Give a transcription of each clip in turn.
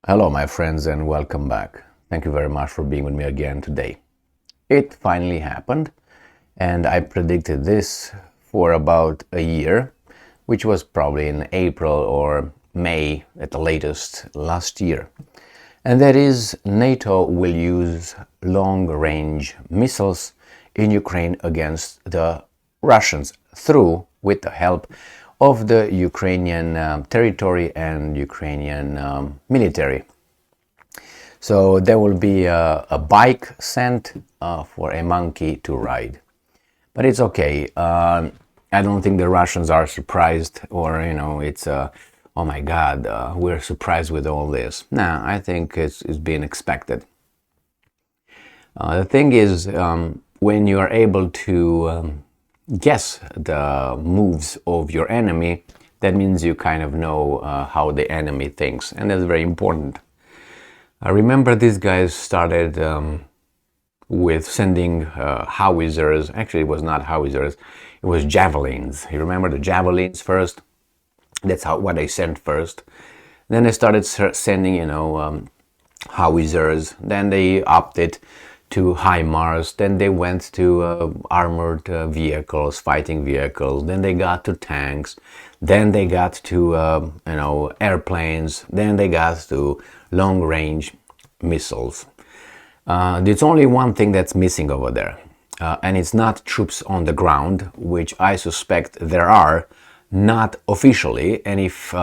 Hello, my friends, and welcome back. Thank you very much for being with me again today. It finally happened, and I predicted this for about a year, which was probably in April or May at the latest last year. And that is, NATO will use long-range missiles in Ukraine against the Russians with the help of the Ukrainian territory and Ukrainian military. So there will be a bike sent for a monkey to ride. But it's okay. I don't think the Russians are surprised or, it's, oh my God, we're surprised with all this. Nah, I think it's being expected. The thing is, when you are able to guess the moves of your enemy, that means you kind of know how the enemy thinks, and that's very important. I remember these guys started with sending howitzers. Actually, it was not howitzers, it was javelins. You remember the javelins first? That's what they sent first. Then they started sending, howitzers. Then they opted to HIMARS. Then they went to armored vehicles, fighting vehicles. Then they got to tanks. Then they got to airplanes. Then they got to long-range missiles. There's only one thing that's missing over there, and it's not troops on the ground, which I suspect there are, not officially. And if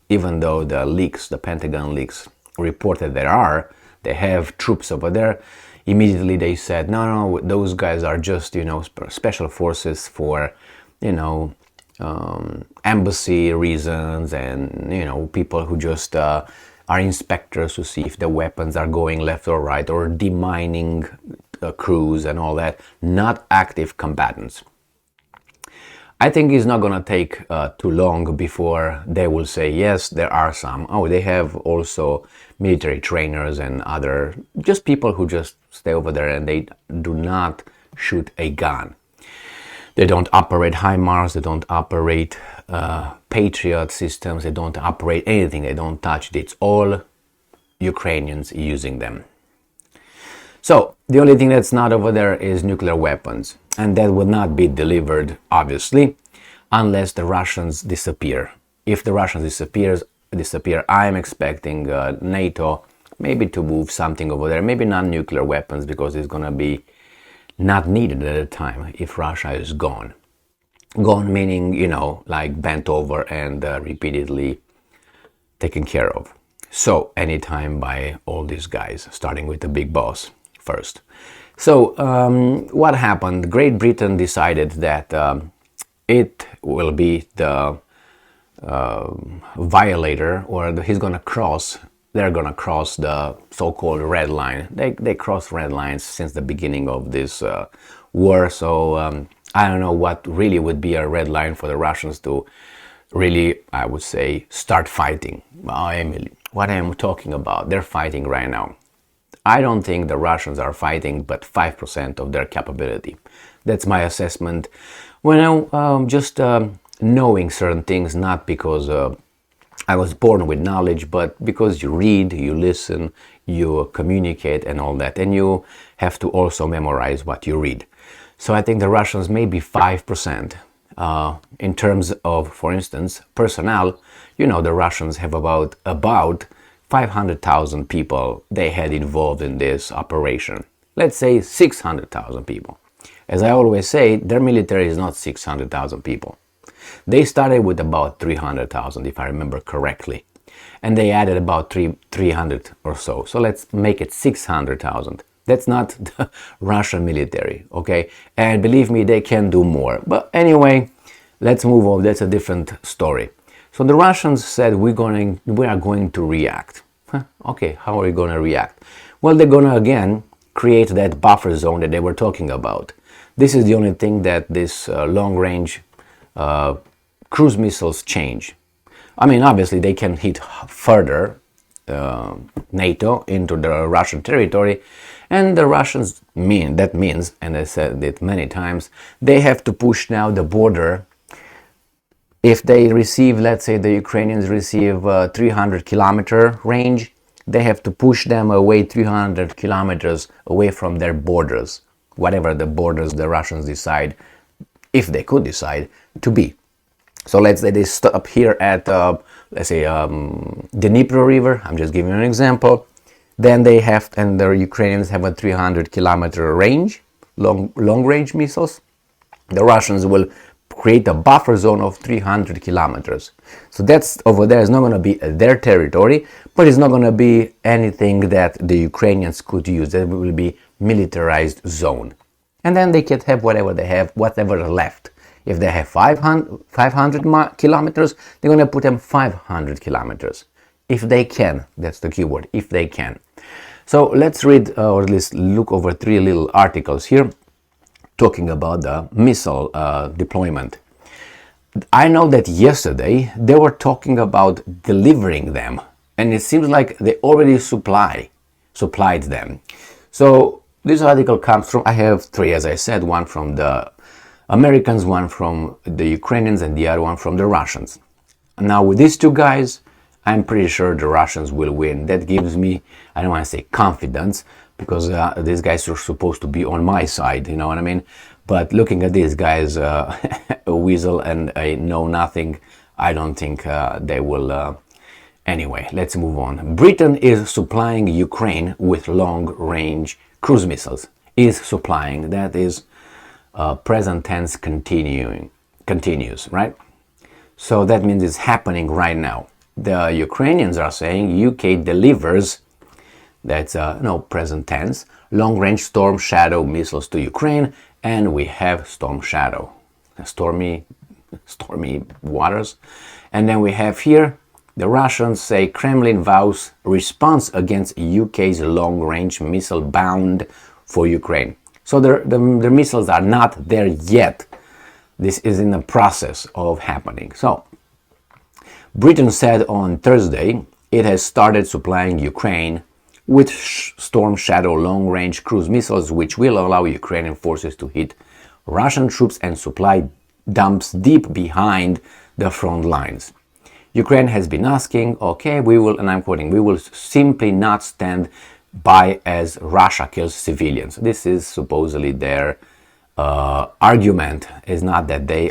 even though the Pentagon leaks reported they have troops over there, immediately they said, no, those guys are just, special forces for, embassy reasons, and, people who just are inspectors to see if the weapons are going left or right, or demining crews and all that, not active combatants. I think it's not going to take too long before they will say, yes, there are some. Oh, they have also military trainers and other, just people who just stay over there and they do not shoot a gun. They don't operate HIMARS, they don't operate Patriot systems, they don't operate anything, they don't touch it. It's all Ukrainians using them. So the only thing that's not over there is nuclear weapons, and that will not be delivered, obviously, unless the Russians disappear. If the Russians disappear, I'm expecting NATO maybe to move something over there, maybe not nuclear weapons, because it's going to be not needed at the time if Russia is gone. Gone meaning, like bent over and repeatedly taken care of. So anytime by all these guys, starting with the big boss first. So what happened? Great Britain decided that it will be the violator, or they're gonna cross the so-called red line. They cross red lines since the beginning of this war. So I don't know what really would be a red line for the Russians to really, I would say, start fighting. What I am talking about, they're fighting right now. I don't think the Russians are fighting but 5% of their capability. That's my assessment. Just knowing certain things, not because I was born with knowledge, but because you read, you listen, you communicate and all that. And you have to also memorize what you read. So I think the Russians may be 5%. In terms of, for instance, personnel, the Russians have about 500,000 people they had involved in this operation. Let's say 600,000 people. As I always say, their military is not 600,000 people. They started with about 300,000, if I remember correctly. And they added about 300 or so. So let's make it 600,000. That's not the Russian military, okay? And believe me, they can do more. But anyway, let's move on. That's a different story. So the Russians said, we are going to react. Okay, how are we going to react? Well, they're going to again create that buffer zone that they were talking about. This is the only thing that this long-range cruise missiles change. I mean, obviously they can hit further NATO into the Russian territory, and the Russians that means, and I said it many times, they have to push now the border. If they receive, let's say the Ukrainians receive 300-kilometer range, they have to push them away 300 kilometers away from their borders, whatever the borders the Russians decide, if they could decide, to be. So let's say they stop here at, let's say, the Dnipro River. I'm just giving you an example. Then they have, and the Ukrainians have a 300-kilometer range, long-range missiles. The Russians will create a buffer zone of 300 kilometers. So that's over there is not going to be their territory, but it's not going to be anything that the Ukrainians could use. That will be militarized zone. And then they can have whatever they have, whatever left. If they have 500 kilometers, they're going to put them 500 kilometers. If they can, that's the keyword, if they can. So let's read, or at least look over 3 little articles here talking about the missile deployment. I know that yesterday they were talking about delivering them, and it seems like they already supplied them. So this article comes from, I have 3, as I said, one from the Americans, one from the Ukrainians, and the other one from the Russians. Now with these 2 guys, I'm pretty sure the Russians will win. That gives me, I don't want to say confidence, because these guys are supposed to be on my side, you know what I mean? But looking at these guys, a weasel and a know-nothing, I don't think they will. Anyway, let's move on. Britain is supplying Ukraine with long-range cruise missiles. Is supplying, that is present tense continues, right? So that means it's happening right now. The Ukrainians are saying UK delivers, that's present tense, long-range Storm Shadow missiles to Ukraine, and we have Storm Shadow, stormy waters. And then we have here, the Russians say Kremlin vows response against UK's long-range missile bound for Ukraine. So the missiles are not there yet. This is in the process of happening. So Britain said on Thursday it has started supplying Ukraine with Storm Shadow long-range cruise missiles, which will allow Ukrainian forces to hit Russian troops and supply dumps deep behind the front lines. Ukraine has been asking, okay, we will, and I'm quoting, we will simply not stand by as Russia kills civilians. This is supposedly their argument. Is not that they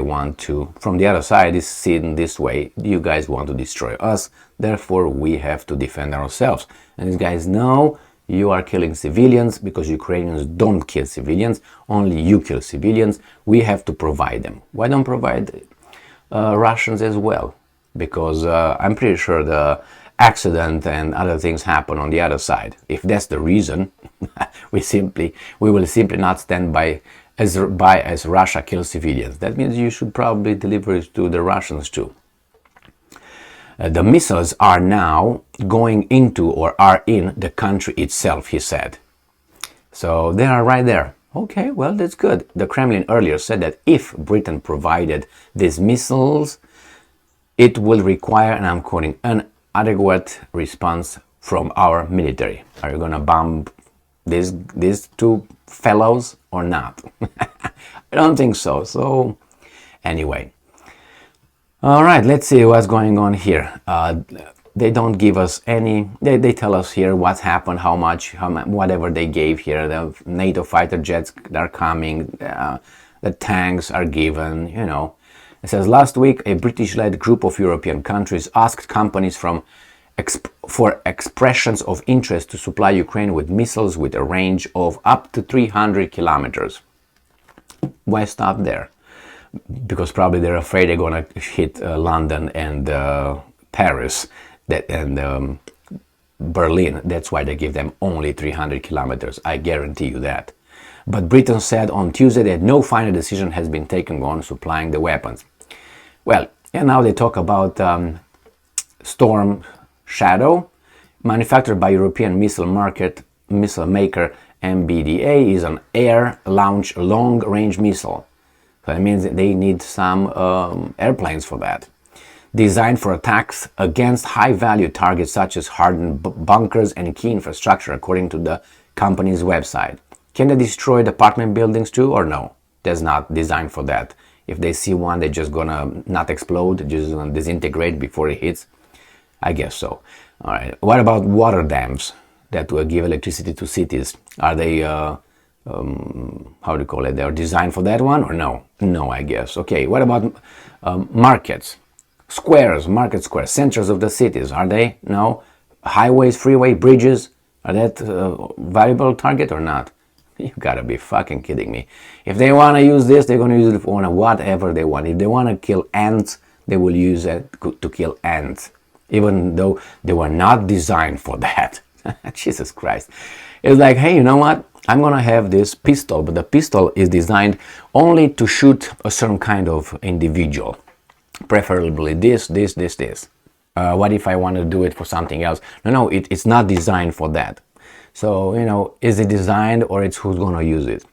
want to, from the other side is seen this way, you guys want to destroy us, therefore we have to defend ourselves. And these guys know you are killing civilians because Ukrainians don't kill civilians, only you kill civilians, we have to provide them. Why don't provide Russians as well? Because I'm pretty sure the accident and other things happen on the other side. If that's the reason, we will simply not stand by as Russia kills civilians. That means you should probably deliver it to the Russians too. The missiles are now going into or are in the country itself, he said. So they are right there. Okay, well, that's good. The Kremlin earlier said that if Britain provided these missiles, it will require, and I'm quoting, an adequate response from our military. Are you gonna bomb these 2 fellows or not? I don't think so. So anyway, all right, let's see what's going on here. They don't give us any, they tell us here what's happened, how much, whatever they gave here. The NATO fighter jets are coming, the tanks are given, you know. It says last week a British-led group of European countries asked companies for expressions of interest to supply Ukraine with missiles with a range of up to 300 kilometers. Why stop there? Because probably they're afraid they're going to hit London and Paris and Berlin. That's why they give them only 300 kilometers. I guarantee you that. But Britain said on Tuesday that no final decision has been taken on supplying the weapons. Well, and now they talk about Storm Shadow, manufactured by European missile maker MBDA, is an air-launched long-range missile. So that means that they need some airplanes for that. Designed for attacks against high-value targets such as hardened bunkers and key infrastructure, according to the company's website. Can they destroy apartment buildings too, or no? That's not designed for that. If they see one, they're just gonna not explode, just gonna disintegrate before it hits. I guess so. All right. What about water dams that will give electricity to cities? Are they, how do you call it? They're designed for that one or no? No, I guess. Okay. What about markets, squares, market squares, centers of the cities? Are they? No. Highways, freeway, bridges? Are that valuable target or not? You gotta be fucking kidding me. If they want to use this, they're gonna use it for whatever they want. If they want to kill ants, they will use it to kill ants, even though they were not designed for that. Jesus Christ. It's like, hey, you know what? I'm gonna have this pistol, but the pistol is designed only to shoot a certain kind of individual. Preferably this. What if I want to do it for something else? No, it's not designed for that. So, is it designed or it's who's gonna use it?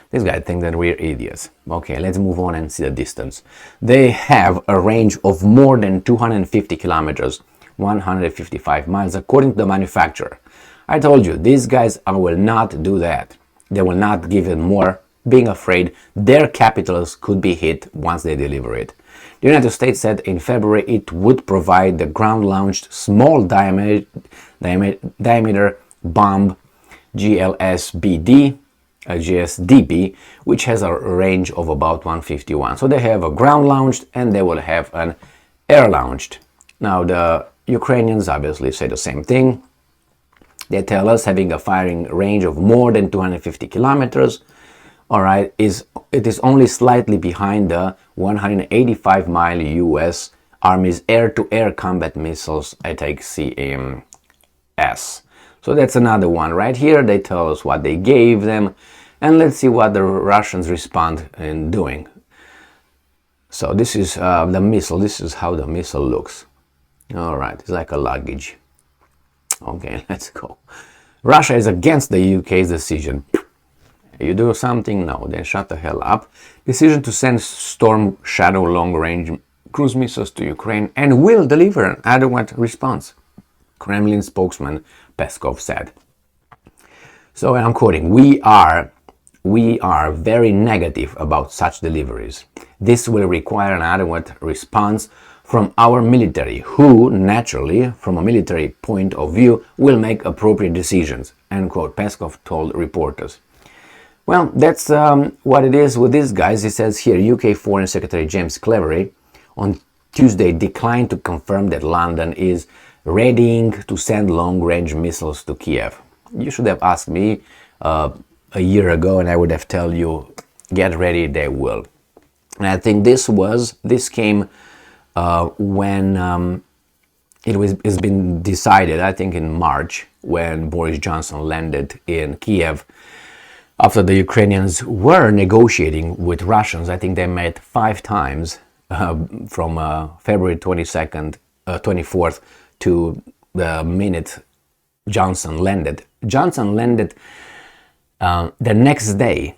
This guy thinks that we're idiots. Okay, let's move on and see the distance. They have a range of more than 250 kilometers, 155 miles, according to the manufacturer. I told you, these guys will not do that. They will not give it more, being afraid their capitals could be hit once they deliver it. The United States said in February it would provide the ground-launched small diameter bomb GSDB, which has a range of about 151. So they have a ground-launched and they will have an air-launched. Now the Ukrainians obviously say the same thing. They tell us having a firing range of more than 250 kilometers. All right, it is only slightly behind the 185-mile U.S. Army's air-to-air combat missiles ATACMS. So that's another one. Right here, they tell us what they gave them, and let's see what the Russians respond in doing. So this is the missile. This is how the missile looks. All right, it's like a luggage. Okay, let's go. Russia is against the UK's decision. You do something? No, then shut the hell up. Decision to send Storm Shadow long-range cruise missiles to Ukraine and will deliver an adequate response, Kremlin spokesman Peskov said. So, and I'm quoting, we are very negative about such deliveries. This will require an adequate response from our military, who, naturally, from a military point of view, will make appropriate decisions, end quote, Peskov told reporters. Well, that's what it is with these guys. It says here, UK Foreign Secretary James Cleverly on Tuesday declined to confirm that London is readying to send long-range missiles to Kiev. You should have asked me a year ago and I would have told you, get ready, they will. And I think this came when it's been decided, I think in March, when Boris Johnson landed in Kiev. After the Ukrainians were negotiating with Russians, I think they met 5 times from February 24th to the minute Johnson landed. Johnson landed the next day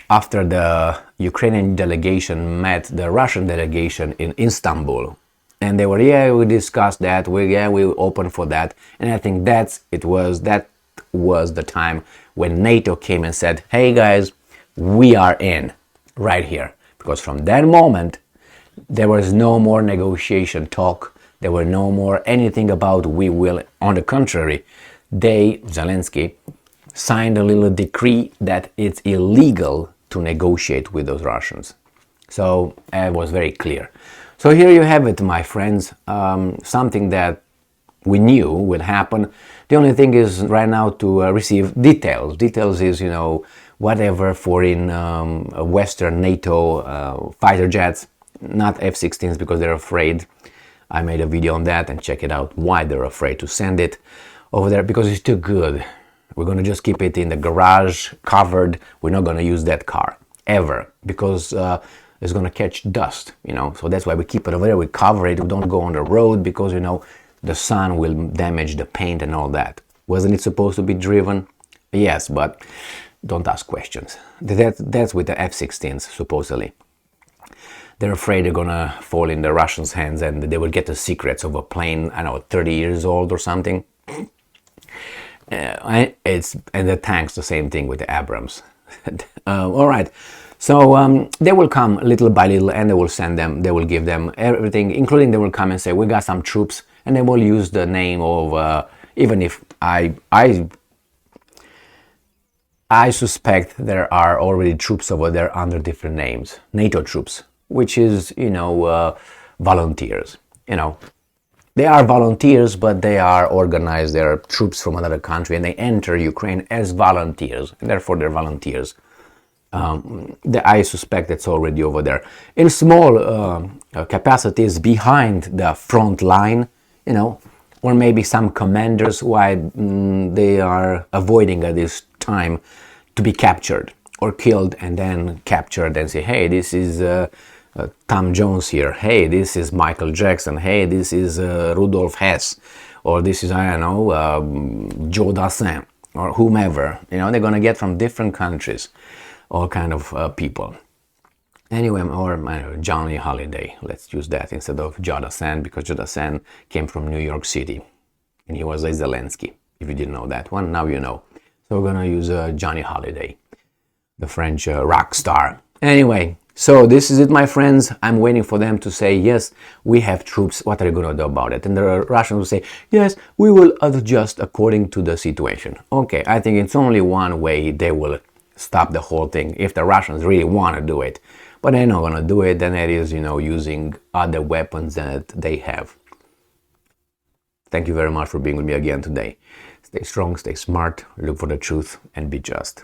after the Ukrainian delegation met the Russian delegation in Istanbul. And they were, we discussed that, we open for that. And I think that was the time when NATO came and said, hey guys, we are in right here. Because from that moment, there was no more negotiation talk. There were no more anything about we will. On the contrary, Zelensky, signed a little decree that it's illegal to negotiate with those Russians. So it was very clear. So here you have it, my friends, something that we knew would happen. The only thing is right now to receive details. Details is, whatever for in Western NATO fighter jets, not F-16s because they're afraid. I made a video on that and check it out why they're afraid to send it over there, because it's too good. We're going to just keep it in the garage, covered. We're not going to use that car, ever, because it's going to catch dust, So that's why we keep it over there, we cover it, we don't go on the road, because, the sun will damage the paint and all that. Wasn't it supposed to be driven? Yes, but don't ask questions. That's with the F-16s, supposedly. They're afraid they're gonna fall in the Russians' hands and they will get the secrets of a plane, 30 years old or something. And the tanks, the same thing with the Abrams. All right. So they will come little by little and they will send them, they will give them everything, including they will come and say, we got some troops and they will use the name of, even if I suspect there are already troops over there under different names, NATO troops, which is, volunteers. They are volunteers, but they are organized. They are troops from another country, and they enter Ukraine as volunteers, and therefore they're volunteers. I suspect it's already over there in small capacities behind the front line, or maybe some commanders why they are avoiding at this time to be captured or killed, and then captured and say, hey, this is Tom Jones here, hey, this is Michael Jackson, hey, this is Rudolf Hess, or this is, I don't know, Joe Dassin, or whomever. They're going to get from different countries all kind of people. Anyway, or Johnny Holiday, let's use that instead of Joe Dassin, because Joe Dassin came from New York City, and he was a Zelensky. If you didn't know that one, now you know. So we're going to use Johnny Holiday, the French rock star. Anyway, so this is it, my friends. I'm waiting for them to say, yes, we have troops. What are you going to do about it? And the Russians will say, yes, we will adjust according to the situation. Okay, I think it's only one way they will stop the whole thing, if the Russians really want to do it. But they're not going to do it, then it is, using other weapons that they have. Thank you very much for being with me again today. Stay strong, stay smart, look for the truth, and be just.